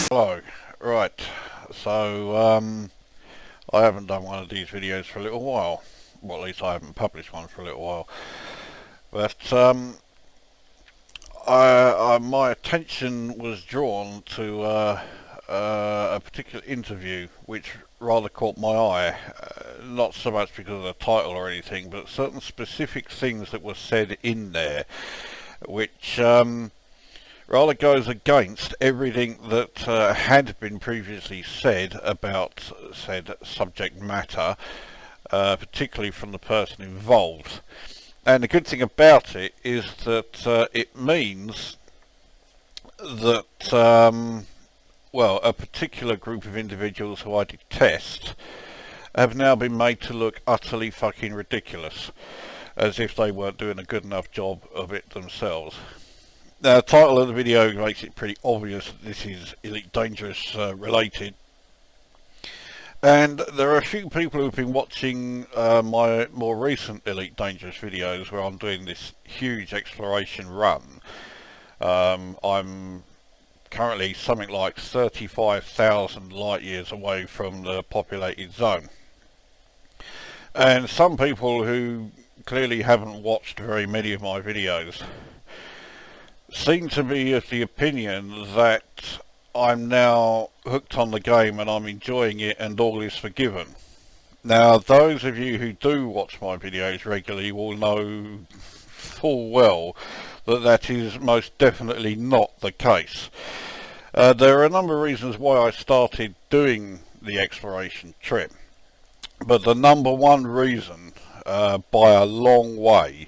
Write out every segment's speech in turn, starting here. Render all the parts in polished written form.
Hello, right, so I haven't done one of these videos for a little while, well at least I haven't published one for a little while, but my attention was drawn to a particular interview which rather caught my eye, not so much because of the title or anything, but certain specific things that were said in there which rather goes against everything that had been previously said about said subject matter, particularly from the person involved. And the good thing about it is that it means that, well, a particular group of individuals who I detest have now been made to look utterly fucking ridiculous, as if they weren't doing a good enough job of it themselves. Now, the title of the video makes it pretty obvious that this is Elite Dangerous related. And there are a few people who've been watching my more recent Elite Dangerous videos where I'm doing this huge exploration run. I'm currently something like 35,000 light years away from the populated zone. And some people who clearly haven't watched very many of my videos seem to be of the opinion that I'm now hooked on the game and I'm enjoying it and all is forgiven. Now, those of you who do watch my videos regularly will know full well that that is most definitely not the case. There are a number of reasons why I started doing the exploration trip, but the number one reason, by a long way,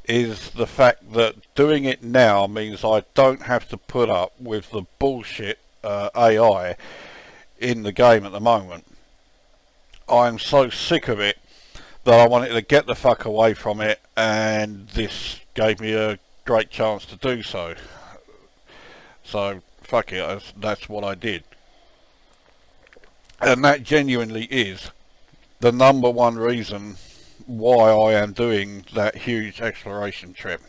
is the fact that doing it now means I don't have to put up with the bullshit AI in the game at the moment. I'm so sick of it that I wanted to get the fuck away from it, and this gave me a great chance to do so. So fuck it, that's what I did. And that genuinely is the number one reason why I am doing that huge exploration trip,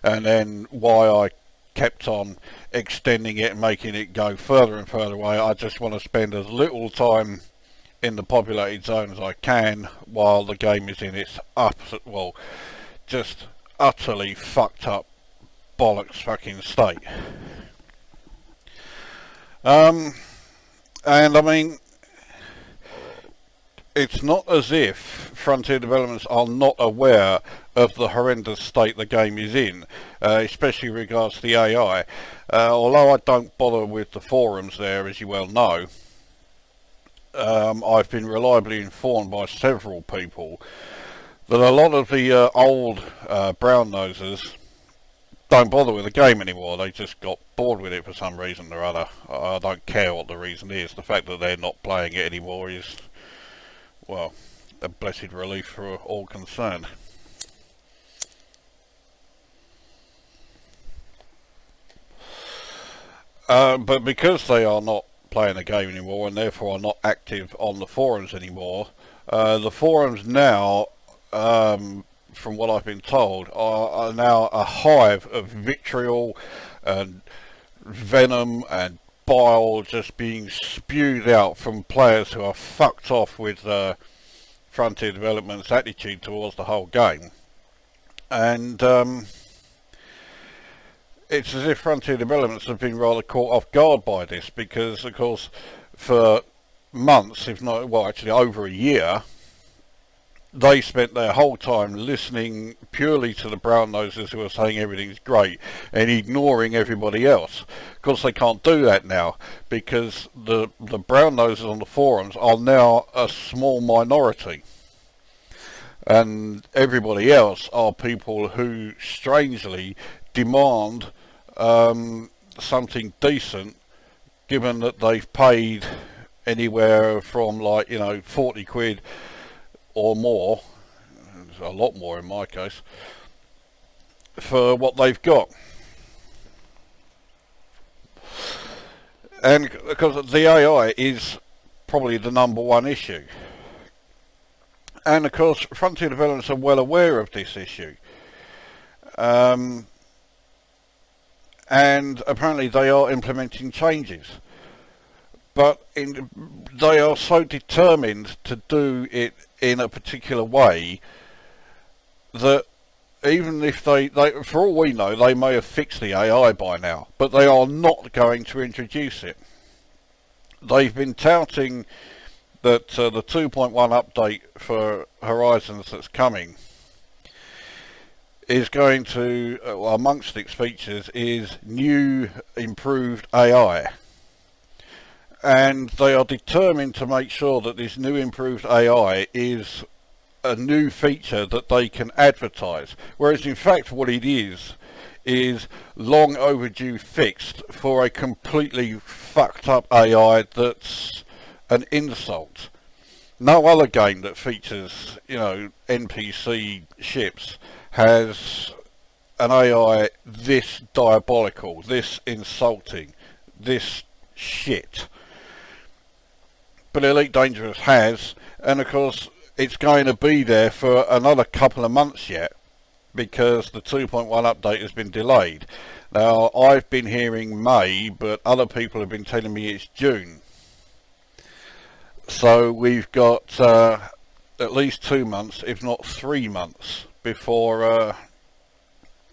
and then why I kept on extending it and making it go further and further away. I just want to spend as little time in the populated zone as I can while the game is in its just utterly fucked up bollocks fucking state. And I mean, it's not as if Frontier Developments are not aware of the horrendous state the game is in, especially in regards to the AI. Although I don't bother with the forums there, as you well know, I've been reliably informed by several people that a lot of the old brown nosers don't bother with the game anymore. They just got bored with it for some reason or other. I don't care what the reason is. The fact that they're not playing it anymore is, well, a blessed relief for all concerned. But because they are not playing the game anymore and therefore are not active on the forums anymore, the forums now, from what I've been told, are now a hive of vitriol and venom and bile just being spewed out from players who are fucked off with Frontier Development's attitude towards the whole game. And it's as if Frontier Developments have been rather caught off guard by this, because of course for months, if not, well, actually over a year, they spent their whole time listening purely to the brown nosers who are saying everything's great and ignoring everybody else. Of course they can't do that now, because the brown nosers on the forums are now a small minority, and everybody else are people who strangely demand something decent, given that they've paid anywhere from, like, 40 quid or more, a lot more in my case, for what they've got. And because the AI is probably the number one issue. And of course, Frontier developers are well aware of this issue. And apparently they are implementing changes. But they are so determined to do it in a particular way that even if they, for all we know, they may have fixed the AI by now, but they are not going to introduce it. They've been touting that the 2.1 update for Horizons that's coming is going to, amongst its features, is new improved AI. And they are determined to make sure that this new improved AI is a new feature that they can advertise. Whereas in fact what it is long overdue fixed for a completely fucked up AI that's an insult. No other game that features, NPC ships has an AI this diabolical, this insulting, this shit. But Elite Dangerous has, and of course it's going to be there for another couple of months yet, because the 2.1 update has been delayed. Now I've been hearing May, but other people have been telling me it's June. So we've got at least 2 months, if not 3 months, before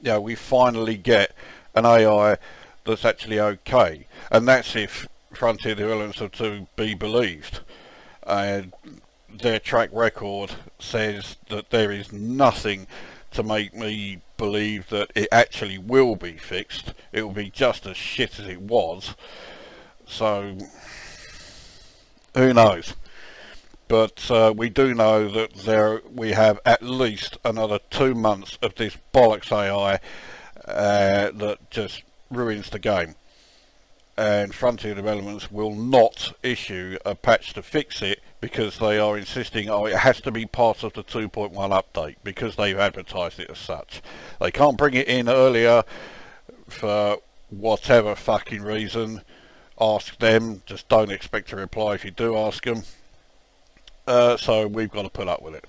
we finally get an AI that's actually okay. And that's if Frontier developments are to be believed. And their track record says that there is nothing to make me believe that it actually will be fixed. It will be just as shit as it was. So who knows? But we do know that we have at least another 2 months of this bollocks AI that just ruins the game. And Frontier Developments will not issue a patch to fix it because they are insisting, it has to be part of the 2.1 update because they've advertised it as such. They can't bring it in earlier for whatever fucking reason. Ask them, just don't expect a reply if you do ask them. So we've got to put up with it.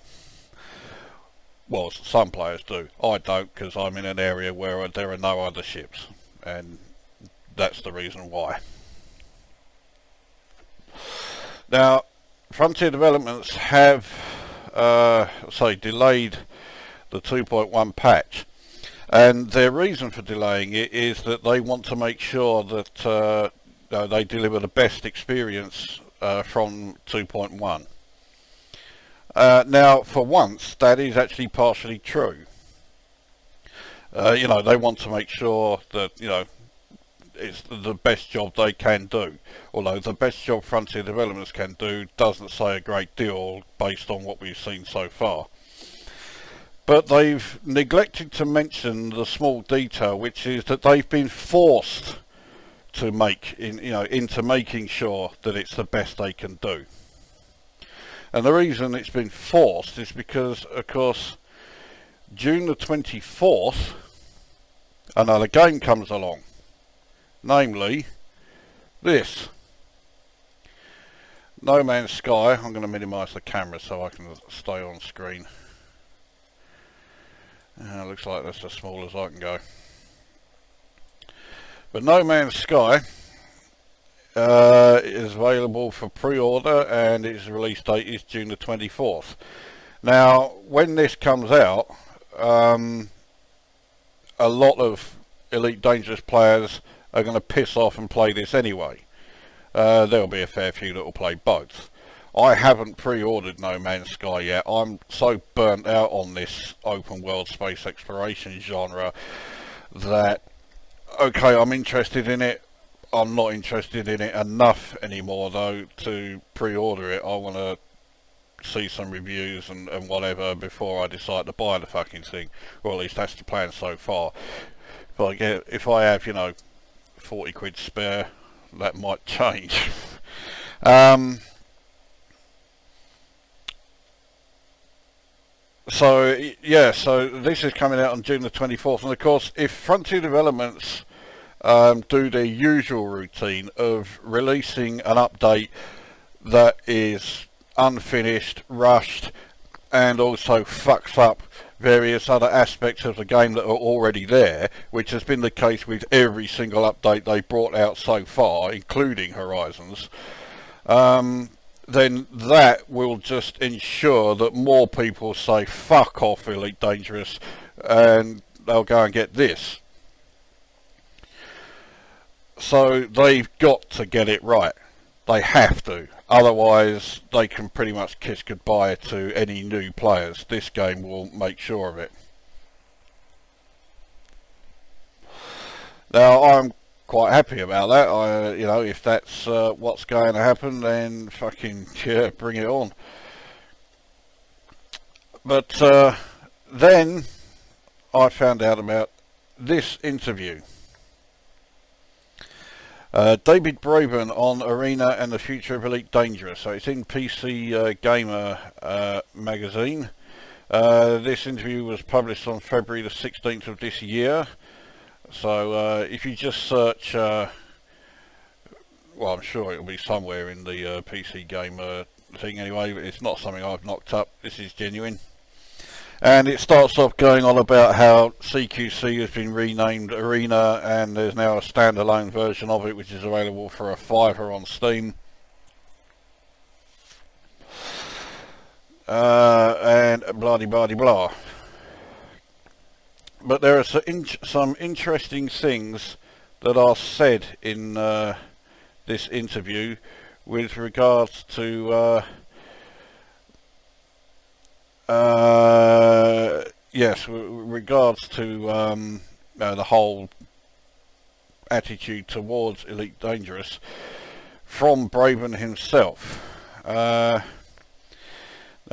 Well, some players do. I don't, because I'm in an area where there are no other ships, and that's the reason why. Now, Frontier Developments have, delayed the 2.1 patch, and their reason for delaying it is that they want to make sure that they deliver the best experience from 2.1. Now, for once, that is actually partially true. They want to make sure that, it's the best job they can do. Although the best job Frontier Developments can do doesn't say a great deal based on what we've seen so far. But they've neglected to mention the small detail, which is that they've been forced to into making sure that it's the best they can do. And the reason it's been forced is because, of course, June the 24th, another game comes along. Namely, this. No Man's Sky. I'm going to minimise the camera so I can stay on screen. Looks like that's as small as I can go. But No Man's Sky is available for pre-order, and its release date is June the 24th. Now, when this comes out, a lot of Elite Dangerous players are going to piss off and play this anyway. There'll be a fair few that will play both. I haven't pre-ordered No Man's Sky yet. I'm so burnt out on this open world space exploration genre that, okay, I'm interested in it. I'm not interested in it enough anymore though to pre-order it. I want to see some reviews and whatever before I decide to buy the fucking thing. Or at least that's the plan so far. If I have, 40 quid spare, that might change. So this is coming out on June the 24th, and of course if Frontier Developments do their usual routine of releasing an update that is unfinished, rushed, and also fucks up various other aspects of the game that are already there, which has been the case with every single update they brought out so far, including Horizons, then that will just ensure that more people say fuck off Elite Dangerous and they'll go and get this. So they've got to get it right. They have to. Otherwise, they can pretty much kiss goodbye to any new players. This game will make sure of it. Now, I'm quite happy about that. You know, if that's what's going to happen, then fucking yeah, bring it on. But then I found out about this interview. David Braben on Arena and the Future of Elite Dangerous. So it's in PC Gamer magazine. This interview was published on February the 16th of this year. So if you just search, well, I'm sure it'll be somewhere in the PC Gamer thing anyway, but it's not something I've knocked up. This is genuine. And it starts off going on about how CQC has been renamed Arena and there's now a standalone version of it which is available for a $5 on Steam. And blah-de-blah-de-blah. But there are some interesting things that are said in this interview with regards to yes, regards to the whole attitude towards Elite Dangerous from Braben himself. Now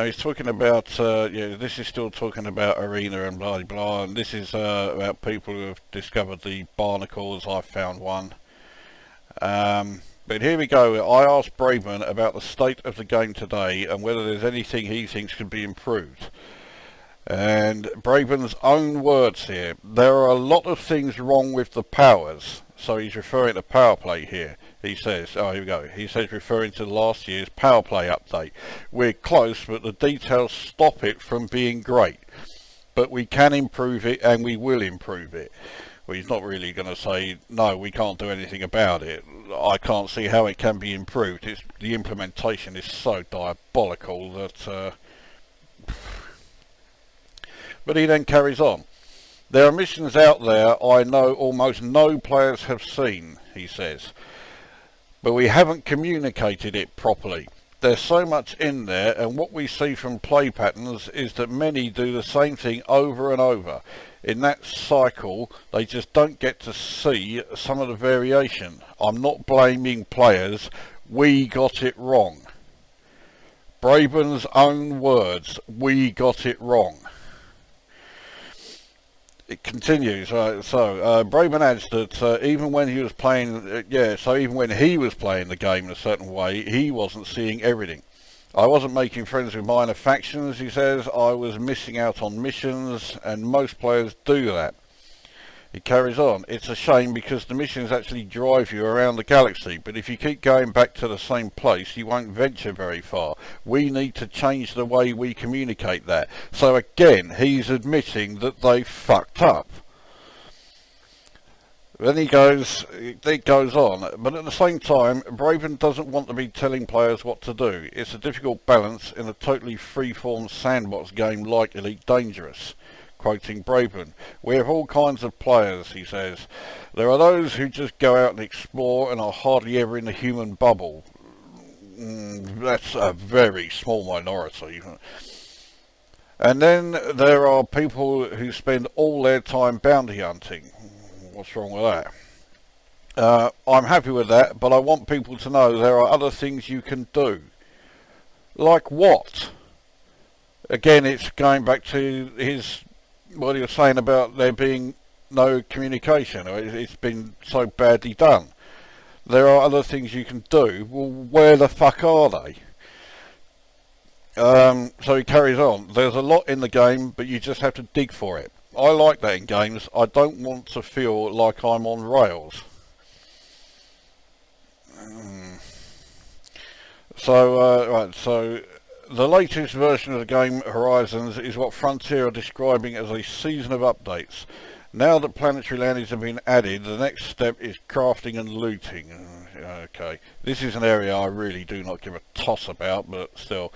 he's talking about, yeah, this is still talking about Arena and blah blah, and this is about people who have discovered the barnacles. I found one. But here we go. I asked Braben about the state of the game today and whether there's anything he thinks could be improved. And Braben's own words here: there are a lot of things wrong with the powers. So he's referring to power play here. He says, oh, here we go. He says, referring to last year's power play update. We're close, but the details stop it from being great. But we can improve it, and we will improve it. Well, he's not really going to say, no, we can't do anything about it. I can't see how it can be improved. The implementation is so diabolical that... But he then carries on. There are missions out there I know almost no players have seen, he says. But we haven't communicated it properly. There's so much in there, and what we see from play patterns is that many do the same thing over and over. In that cycle, they just don't get to see some of the variation. I'm not blaming players. We got it wrong. Braben's own words, we got it wrong. It continues, so Braben adds that even when he was playing, even when he was playing the game in a certain way, he wasn't seeing everything. I wasn't making friends with minor factions, he says. I was missing out on missions, and most players do that. He carries on. It's a shame because the missions actually drive you around the galaxy, but if you keep going back to the same place, you won't venture very far. We need to change the way we communicate that. So again, he's admitting that they fucked up. Then it goes on, but at the same time, Braben doesn't want to be telling players what to do. It's a difficult balance in a totally free-form sandbox game like Elite Dangerous. Quoting Braben, we have all kinds of players, he says. There are those who just go out and explore and are hardly ever in the human bubble. That's a very small minority. And then there are people who spend all their time bounty hunting. What's wrong with that? I'm happy with that, but I want people to know there are other things you can do. Like what? Again, it's going back to what he was saying about there being no communication. It's been so badly done. There are other things you can do. Well, where the fuck are they? So he carries on. There's a lot in the game, but you just have to dig for it. I like that in games. I don't want to feel like I'm on rails. So the latest version of the game, Horizons, is what Frontier are describing as a season of updates. Now that planetary landings have been added, the next step is crafting and looting. Okay, this is an area I really do not give a toss about, but still.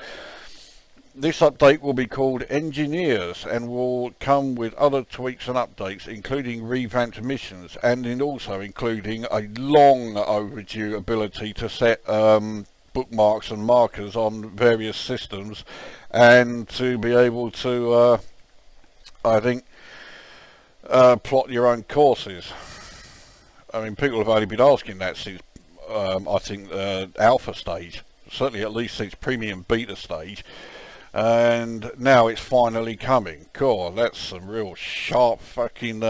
This update will be called Engineers and will come with other tweaks and updates, including revamped missions and also including a long overdue ability to set bookmarks and markers on various systems, and to be able to, I think, plot your own courses. I mean, people have only been asking that since, I think, alpha stage, certainly at least since premium beta stage. And now it's finally coming. Cool, that's some real sharp fucking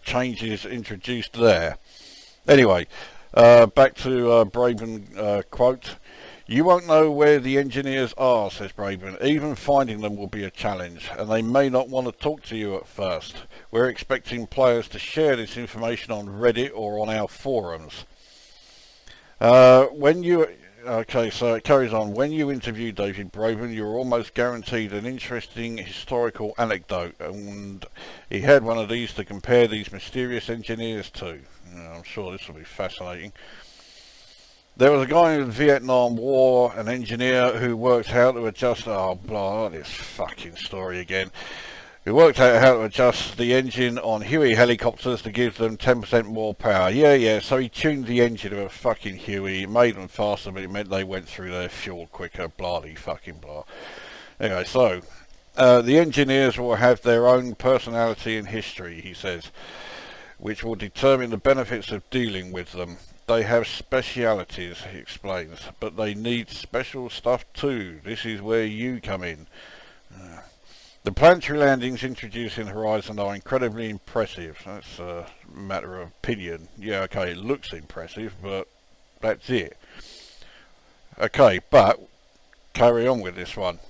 changes introduced there. Anyway, back to Braben quote. You won't know where the engineers are, says Braben. Even finding them will be a challenge, and they may not want to talk to you at first. We're expecting players to share this information on Reddit or on our forums. Okay, so it carries on. When you interview David Braben, you're almost guaranteed an interesting historical anecdote, and he had one of these to compare these mysterious engineers to. I'm sure this will be fascinating. There was a guy in the Vietnam War, an engineer who worked how to adjust... Oh, blah, this fucking story again. Who worked out how to adjust the engine on Huey helicopters to give them 10% more power. Yeah, so he tuned the engine of a fucking Huey. It made them faster, but it meant they went through their fuel quicker. Bloody fucking blah. Anyway, so, the engineers will have their own personality and history, he says, which will determine the benefits of dealing with them. They have specialities, he explains, but they need special stuff too. This is where you come in. The planetary landings introduced in Horizon are incredibly impressive. That's a matter of opinion. Yeah, okay, it looks impressive, but that's it. Okay, but carry on with this one.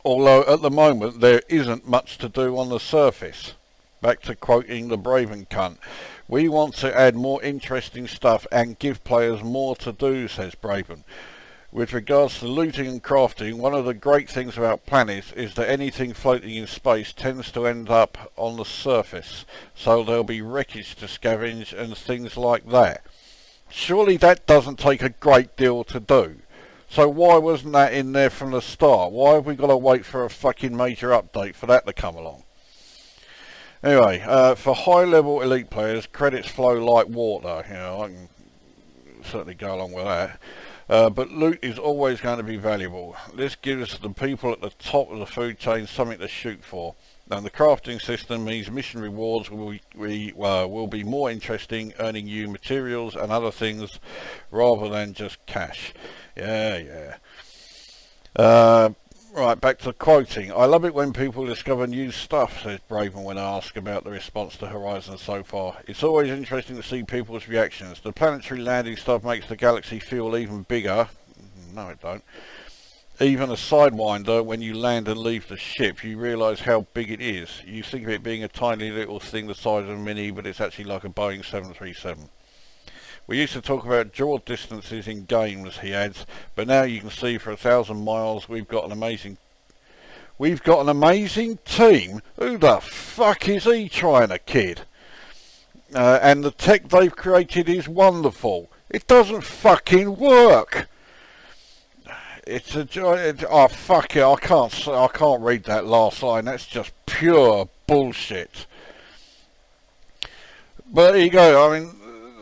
Although at the moment there isn't much to do on the surface. Back to quoting the Braben cunt. We want to add more interesting stuff and give players more to do, says Braben. With regards to looting and crafting, one of the great things about planets is that anything floating in space tends to end up on the surface, so there'll be wreckage to scavenge and things like that. Surely that doesn't take a great deal to do. So why wasn't that in there from the start? Why have we got to wait for a fucking major update for that to come along? Anyway, for high-level elite players, credits flow like water. You know, I can certainly go along with that. But loot is always going to be valuable. This gives the people at the top of the food chain something to shoot for. And the crafting system means mission rewards will be more interesting, earning you materials and other things rather than just cash. Yeah. Right, back to quoting. I love it when people discover new stuff, says Braben when asked about the response to Horizon so far. It's always interesting to see people's reactions. The planetary landing stuff makes the galaxy feel even bigger. No, it don't. Even a sidewinder, when you land and leave the ship, you realise how big it is. You think of it being a tiny little thing the size of a Mini, but it's actually like a Boeing 737. We used to talk about draw distances in games, he adds, but now you can see for 1,000 miles we've got an amazing team. Who the fuck is he trying to kid? And the tech they've created is wonderful. It doesn't fucking work. It's a oh fuck it! I can't read that last line. That's just pure bullshit. But there you go. I mean.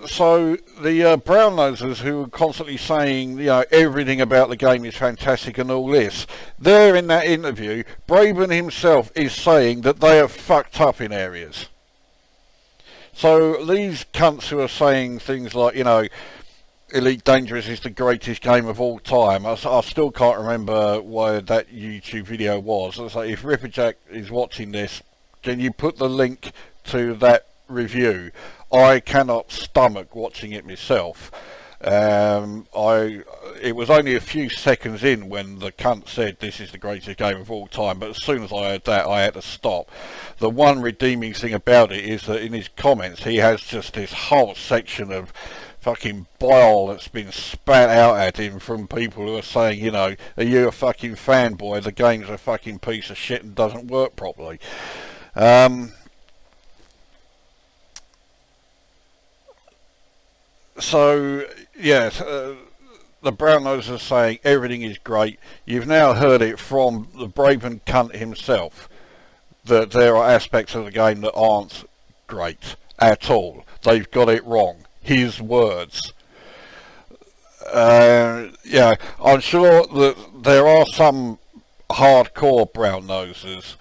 So the brown nosers who are constantly saying, you know, everything about the game is fantastic and all this, there in that interview, Braben himself is saying that they have fucked up in areas. So these cunts who are saying things like, you know, Elite Dangerous is the greatest game of all time. I still can't remember what that YouTube video was. So if Ripperjack is watching this, can you put the link to that review? I cannot stomach watching it myself. It was only a few seconds in when the cunt said this is the greatest game of all time, but as soon as I heard that, I had to stop. The one redeeming thing about it is that in his comments he has just this whole section of fucking bile that's been spat out at him from people who are saying, you know, are you a fucking fanboy? The game's a fucking piece of shit and doesn't work properly. So, yes, the Brown-Nosers are saying everything is great. You've now heard it from the Braben cunt himself that there are aspects of the game that aren't great at all. They've got it wrong. His words. Yeah, I'm sure that there are some hardcore Brown-Nosers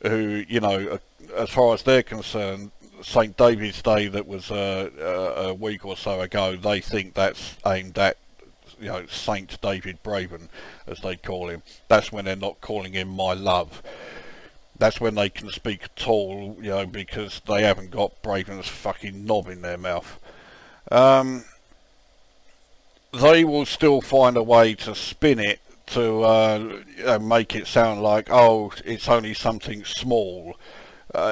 who, you know, as far as they're concerned, St. David's Day that was a week or so ago, they think that's aimed at, you know, Saint David Braben, as they call him. That's when they're not calling him my love. That's when they can speak at all, you know, because they haven't got Braben's fucking knob in their mouth. They will still find a way to spin it to make it sound like, oh, it's only something small.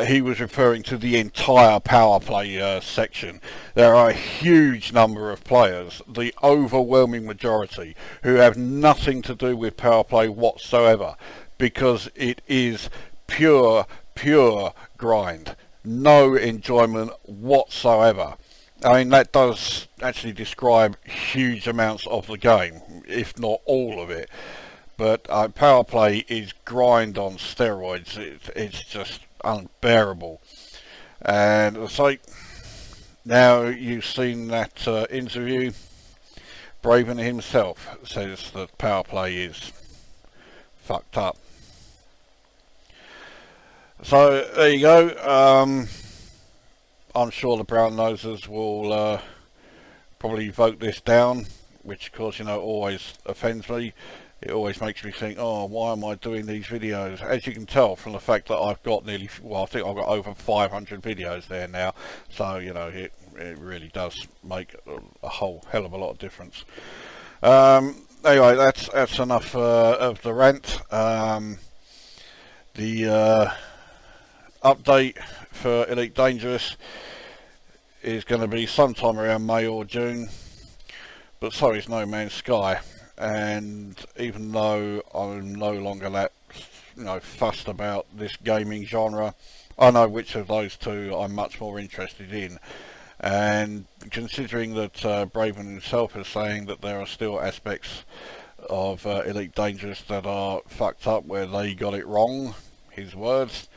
He was referring to the entire power play section. There are a huge number of players, the overwhelming majority, who have nothing to do with power play whatsoever, because it is pure grind. No enjoyment whatsoever. I mean, that does actually describe huge amounts of the game, if not all of it. But power play is grind on steroids. It's just unbearable. And so now you've seen that interview. Braben himself says that power play is fucked up. So there you go. I'm sure the Brown-Nosers will probably vote this down, which of course, you know, always offends me. It always makes me think, oh, why am I doing these videos? As you can tell from the fact that I've got nearly, well, I think I've got over 500 videos there now. So, you know, it really does make a whole hell of a lot of difference. Anyway, that's enough of the rant. The update for Elite Dangerous is going to be sometime around May or June, but so is No Man's Sky. And even though I'm no longer that, you know, fussed about this gaming genre, I know which of those two I'm much more interested in. And considering that Braben himself is saying that there are still aspects of Elite Dangerous that are fucked up where they got it wrong, his words,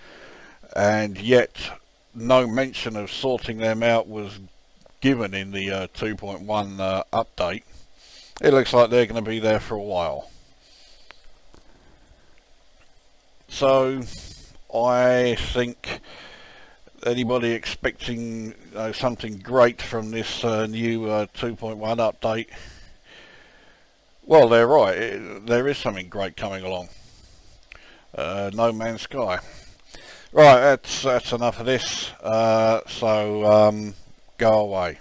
and yet no mention of sorting them out was given in the 2.1 update, it looks like they're going to be there for a while. So I think anybody expecting something great from this new 2.1 update, well, they're right. There is something great coming along. No Man's Sky. Right, that's enough of this. So go away.